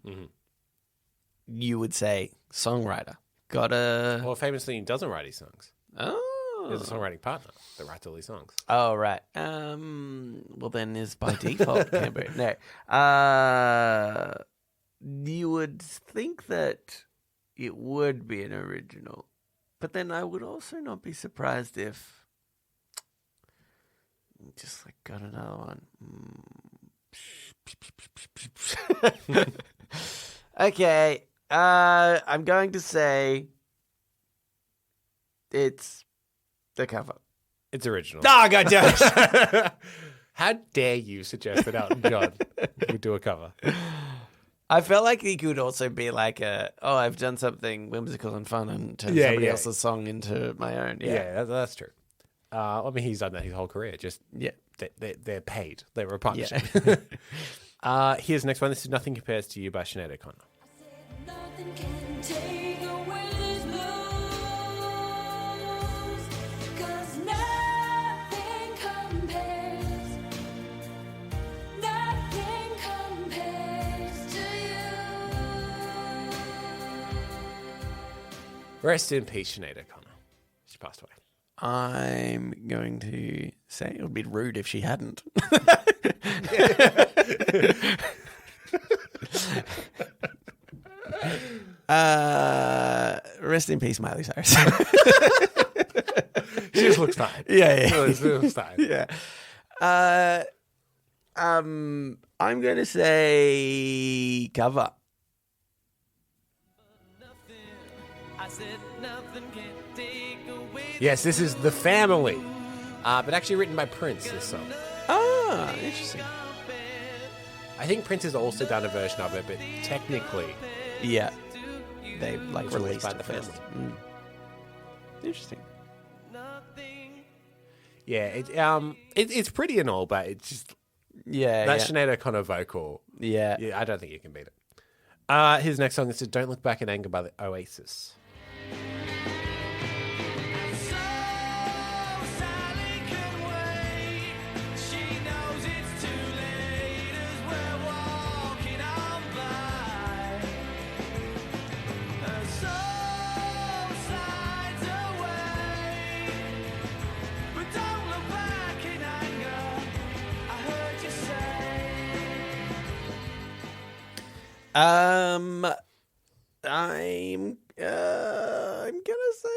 You would say songwriter. Got a Well, famously, he doesn't write his songs. oh. There's a songwriting partner that writes all these songs. Oh, right. Well, then is by default Canberra. No. You would think that it would be an original, but then I would also not be surprised if just like got another one. Okay. I'm going to say it's the cover. It's original. Oh, God damn it. How dare you suggest that Elton John would do a cover? I felt like he could also be like I've done something whimsical and fun and turned somebody else's song into my own. Yeah, that's true. I mean, he's done that his whole career. Just Yeah. they're paid. They were a partnership. Yeah. Here's the next one. This is "Nothing Compares to You" by Sinead O'Connor. Nothing can take away these blues, 'cause nothing compares to you. Rest in peace, Sinead O'Connor. She passed away. I'm going to say it would be rude if she hadn't. Rest in peace, Miley Cyrus. She just looks fine. Yeah. She looks fine. Yeah. I'm going to say cover. Yes, this is The Family, but actually written by Prince, this song. Ah, interesting. I think Prince has also done a version of it, but technically, Yeah. They like it's released by it The first. Family. Interesting. Yeah, it's pretty and all, but it's just Yeah. that yeah. Sinead O'Connor vocal. Yeah. Yeah, I don't think you can beat it. His next song is Don't Look Back in Anger by the Oasis. I'm gonna say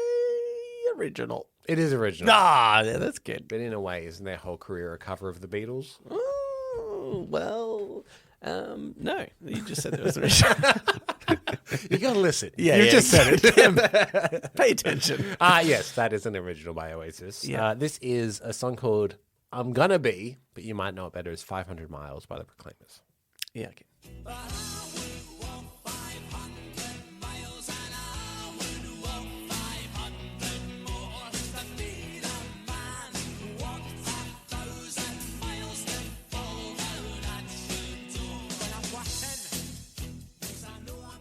original. It is original. Ah, yeah, that's good. But in a way, isn't their whole career a cover of the Beatles? Oh, well, no, you just said it was original. You gotta listen. Yeah, you yeah, just said it. Damn. Pay attention. Yes, that is an original by Oasis. Yeah. This is a song called I'm Gonna Be, but you might know it better as 500 Miles by the Proclaimers. Yeah, okay.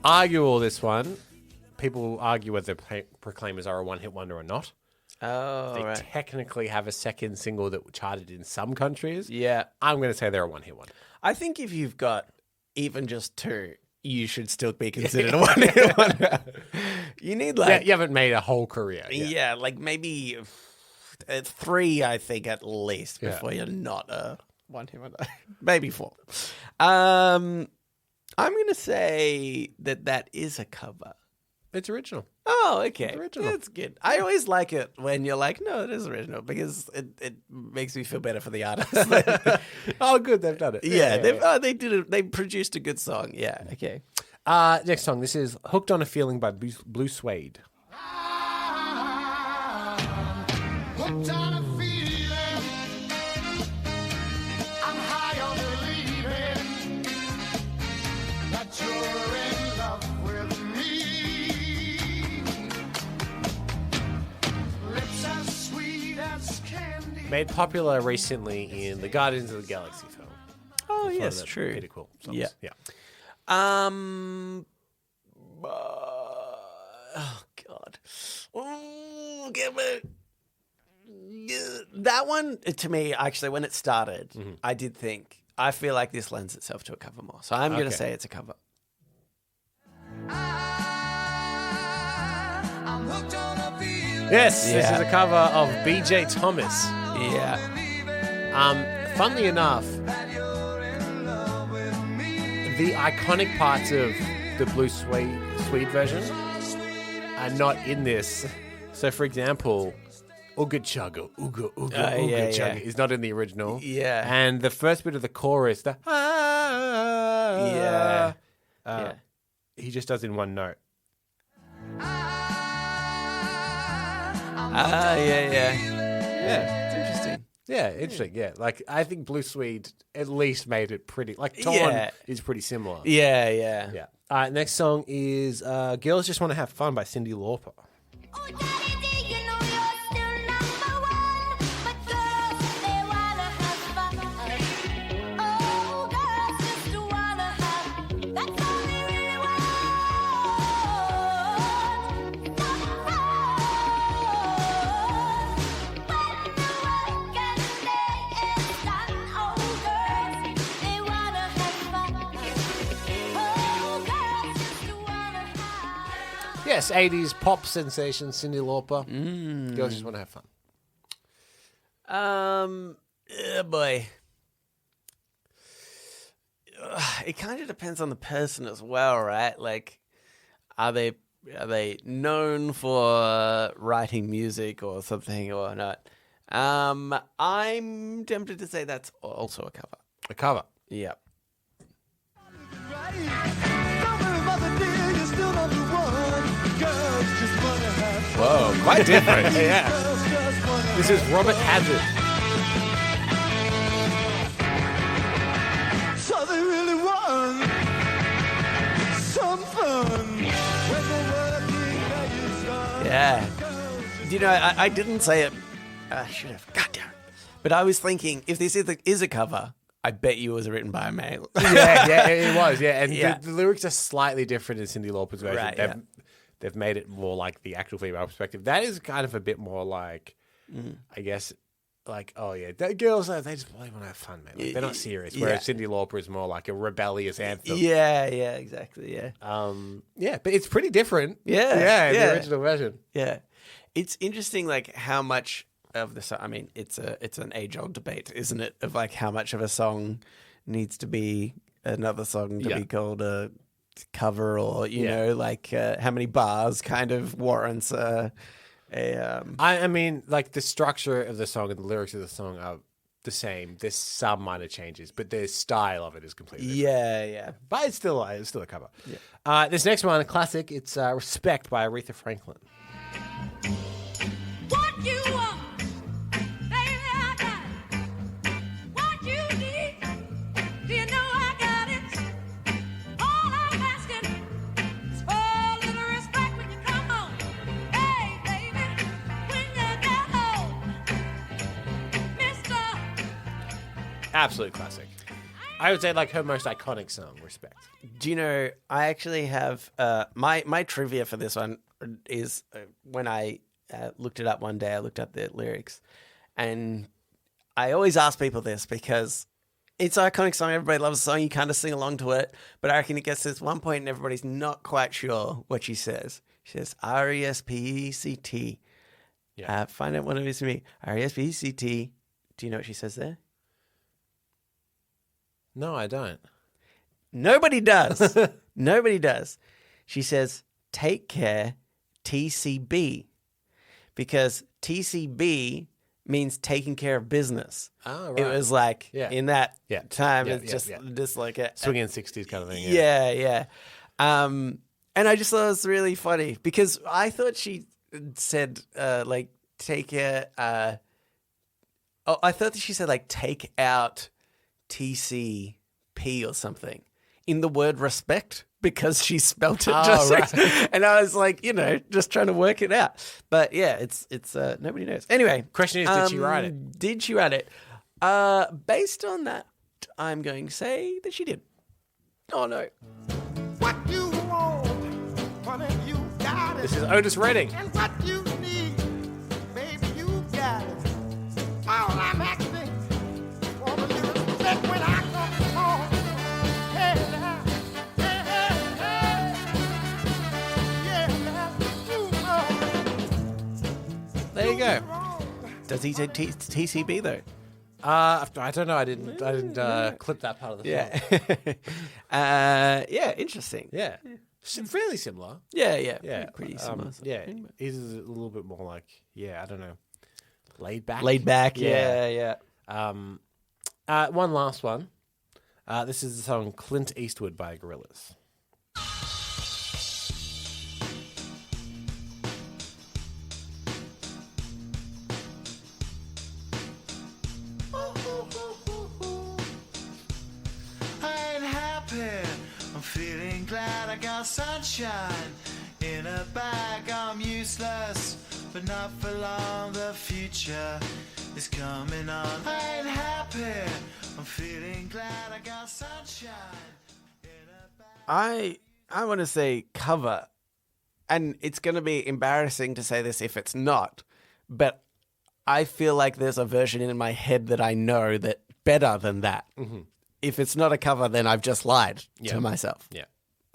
Arguable, this one. People argue whether Proclaimers are a one-hit wonder or not. Oh, They right. technically have a second single that charted in some countries. Yeah. I'm going to say they're a one-hit wonder. I think if you've got even just two, you should still be considered a one-hit wonder. You need Yeah, like you haven't made a whole career. yeah, like maybe three, I think at least Yeah. before you're not a one-hit wonder. Maybe four. I'm going to say that is a cover. It's original. Oh, okay. It's original. That's good. I always like it when you're like, no, it is original because it makes me feel better for the artist. Oh, good. They've done it. yeah, they did it. They produced a good song. Yeah, okay. Next song. This is Hooked on a Feeling by Blue Suede. Hooked on a feeling. I'm high on believing that you're in love with me. Lips as sweet as candy. Made popular recently in the Guardians of the Galaxy film. Oh, One of yes, the true. Pretty cool songs. Yeah. Yeah. Oh God. Ooh, give it. That one to me, actually, when it started, I did think I feel like this lends itself to a cover more. So I'm going to Okay. say it's a cover. I'm hooked on a feeling. Yes, this Yeah. is a cover of B.J. Thomas. Yeah. Funnily enough, the iconic parts of the Blue Suede version are not in this. So, for example, Ooga Chugga, Ooga Ooga Ooga yeah, Chugga yeah. is not in the original. Yeah. And the first bit of the chorus, the Yeah. he just does in one note. Yeah. Yeah. It's interesting. Yeah, interesting. Yeah, like I think Blue Suede at least made it pretty. Like Ton Yeah. is pretty similar. Yeah. Yeah. Next song is "Girls Just Want to Have Fun" by Cyndi Lauper. Oh, Daddy D, you know you're still number one, but girls, they wanna have fun. Oh, girls just wanna have, that's all they really want. Some fun. When the work and day is done, oh, girls, they wanna have fun. Oh, girls just wanna have. Yes, 80s pop sensation Cyndi Lauper. Girls Just Want to Have Fun. Boy. It kind of depends on the person as well, right? Like, are they known for writing music or something or not? I'm tempted to say that's also a cover. A cover. Yeah. Whoa, quite different. Yeah. This is Robert Hazard. So they really want some fun. When the working day is done. Yeah. You know, I didn't say it. I should have. God damn it. But I was thinking, if this is a cover, I bet you it was written by a male. Yeah, it was. Yeah, and Yeah. The lyrics are slightly different in Cyndi Lauper's version. Right, They've made it more like the actual female perspective. That is kind of a bit more like, I guess, like, oh yeah, girls, they just really want to have fun, man. Like, they're not serious. Whereas Cyndi Lauper is more like a rebellious anthem. Yeah, exactly, yeah. Yeah, but it's pretty different. Yeah, the original version. Yeah. It's interesting, like, how much of the song, I mean, it's an age-old debate, isn't it? Of, like, how much of a song needs to be another song to be called a cover, or, you know, like, how many bars kind of warrants I mean, like, the structure of the song and the lyrics of the song are the same. There's some minor changes, but the style of it is completely different. Yeah. But it's still a cover. Yeah. This next one, a classic, it's Respect by Aretha Franklin. What you want, baby, I got it. What you need, do you know I got it? All I'm asking is for a little respect when you come home. Hey, baby, when you get home, mister. Absolute classic. I would say, like, her most iconic song, Respect. Do you know, I actually have, my trivia for this one is when I looked it up one day, I looked up the lyrics, and I always ask people this because it's an iconic song, everybody loves the song, you kind of sing along to it, but I reckon it gets to this one point and everybody's not quite sure what she says. She says, R-E-S-P-E-C-T. Yeah. Find out what it is to me. R-E-S-P-E-C-T. Do you know what she says there? No, I don't. Nobody does. Nobody does. She says, take care, TCB. Because TCB means taking care of business. Oh, right. It was like, in that time, Yeah, it's just like a... Swinging 60s kind of thing. Yeah. And I just thought it was really funny because I thought she said, like, take care... I thought that she said, like, take out TCP or something in the word respect because she spelt it just right. And I was like, you know, just trying to work it out. But yeah, it's nobody knows. Anyway, question is, did she write it? Did she write it? Based on that, I'm going to say that she did. Oh no. What you want, honey, you got it. This is Otis Redding. And what you need, baby, you got it. All I'm asking for a little respect when I come home. Hey, now, hey. Yeah, now, you know. There you go. Does he say TCB though? I don't know. I didn't clip that part of the song. Yeah, interesting. Yeah. Fairly similar. Yeah. Pretty similar. Yeah. His is a little bit more like, I don't know, laid back. Laid back, yeah. One last one. This is the song Clint Eastwood by Gorillaz. I ain't happy. I'm feeling glad I got sunshine in a bag. I'm useless, but not for long. The future is coming on. I ain't happy. I'm feeling glad I got sunshine in a bag. I want to say cover, and it's going to be embarrassing to say this if it's not, but I feel like there's a version in my head that I know that better than that. Mm-hmm. If it's not a cover, then I've just lied to myself. Yeah.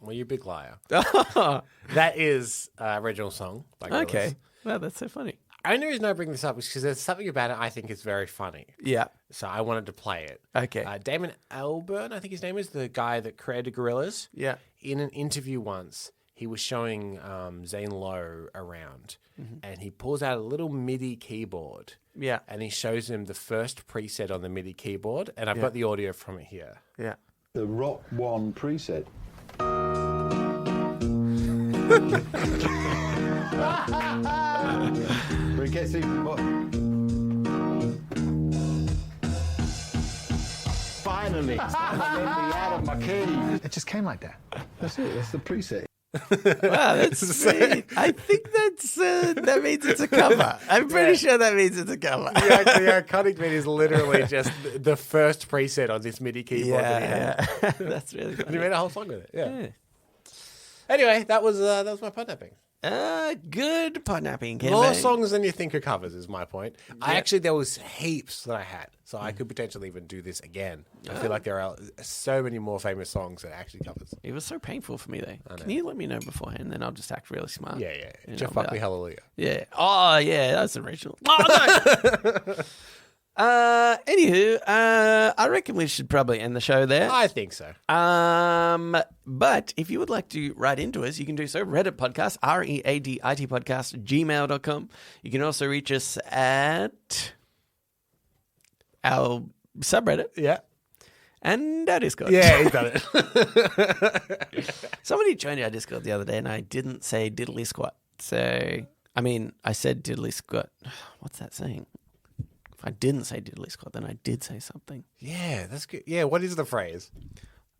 Well, you're a big liar. That is original song by Gorillaz. Okay. Well, that's so funny. only reason I bring this up is because there's something about it I think is very funny. Yeah. So I wanted to play it. Okay. Damon Albarn, I think his name is, the guy that created Gorillaz. Yeah. In an interview once, he was showing Zane Lowe around, and he pulls out a little MIDI keyboard. Yeah. And he shows him the first preset on the MIDI keyboard, and I've got the audio from it here. Yeah. The Rock 1 preset. But it gets even more. Finally, let me out of my cage. It just came like that. That's it. That's the preset. Wow, that's sweet. I think that means it's a cover. I'm pretty sure that means it's a cover. The iconic bit is literally just the first preset on this MIDI keyboard that he had. Yeah. That's really And he funny. made a whole song with it. Yeah. Anyway, that was my podnapping. Good podnapping campaign. More songs than you think are covers is my point. There was heaps that I had, so I could potentially even do this again. I feel like there are so many more famous songs that are actually covers. It was so painful for me, though. Can you let me know beforehand? Then I'll just act really smart. Yeah. You Jeff know, Buckley, like- Hallelujah. Yeah. Oh, yeah. That's original. Oh, no. Anywho, I reckon we should probably end the show there. I think so. But if you would like to write into us, you can do so. Reddit podcast, READIT podcast, gmail.com. You can also reach us at our subreddit Yeah. and our Discord. Yeah, he's done it. Somebody joined our Discord the other day and I didn't say diddly squat. So, I mean, I said diddly squat. What's that saying? If I didn't say diddly squat, then I did say something. Yeah, that's good. Yeah, what is the phrase?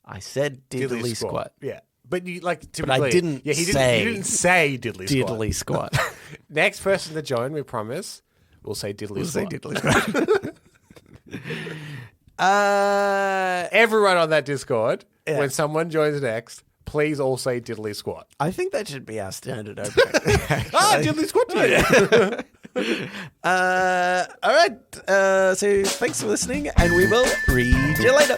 I said diddly squat. Yeah. But you like to be But I clear, didn't he say didn't say diddly squat. Diddly squat. Next person to join, we promise, we'll say diddly squat. diddly squat. Everyone on that Discord, when someone joins next, please all say diddly squat. I think that should be our standard opening. Diddly squat to you. All right. So thanks for listening, and we will read you later.